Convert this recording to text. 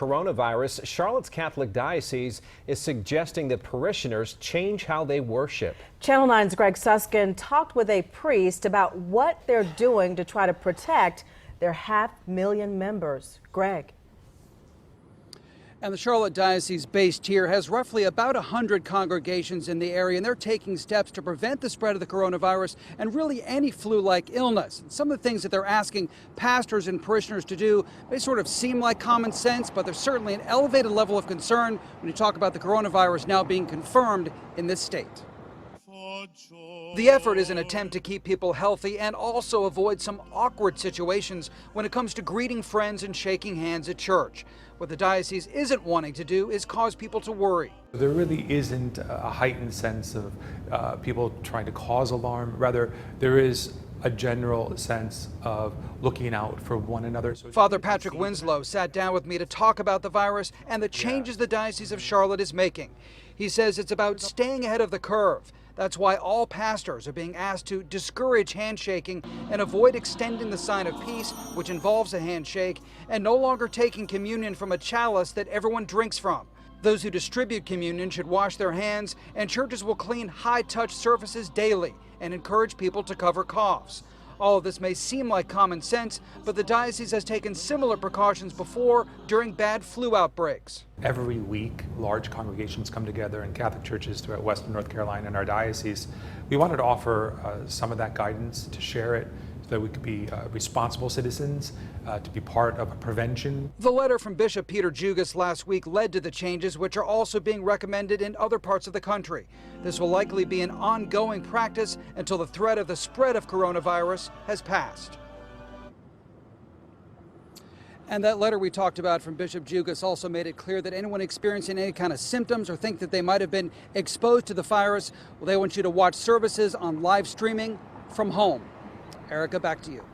coronavirus, Charlotte's Catholic Diocese is suggesting that parishioners change how they worship. Channel 9's Greg Suskin talked with a priest about what they're doing to try to protect their 500,000 members. Greg. And the Charlotte Diocese based here has roughly about 100 congregations in the area, and they're taking steps to prevent the spread of the coronavirus and really any flu-like illness. And some of the things that they're asking pastors and parishioners to do, they sort of seem like common sense, but there's certainly an elevated level of concern when you talk about the coronavirus now being confirmed in this state. The effort is an attempt to keep people healthy and also avoid some awkward situations when it comes to greeting friends and shaking hands at church. What the diocese isn't wanting to do is cause people to worry. There really isn't a heightened sense of people trying to cause alarm. Rather, there is a general sense of looking out for one another. Father Patrick Winslow sat down with me to talk about the virus and the changes the Diocese of Charlotte is making. He says it's about staying ahead of the curve. That's why all pastors are being asked to discourage handshaking and avoid extending the sign of peace, which involves a handshake, and no longer taking communion from a chalice that everyone drinks from. Those who distribute communion should wash their hands, and churches will clean high-touch surfaces daily and encourage people to cover coughs. All of this may seem like common sense, but the diocese has taken similar precautions before during bad flu outbreaks. Every week, large congregations come together in Catholic churches throughout Western North Carolina and our diocese. We wanted to offer some of that guidance, to share it, so that we could be responsible citizens, to be part of a prevention. The letter from Bishop Peter Jugas last week led to the changes, which are also being recommended in other parts of the country. This will likely be an ongoing practice until the threat of the spread of coronavirus has passed. And that letter we talked about from Bishop Jugas also made it clear that anyone experiencing any kind of symptoms or think that they might have been exposed to the virus, well, they want you to watch services on live streaming from home. Erica, back to you.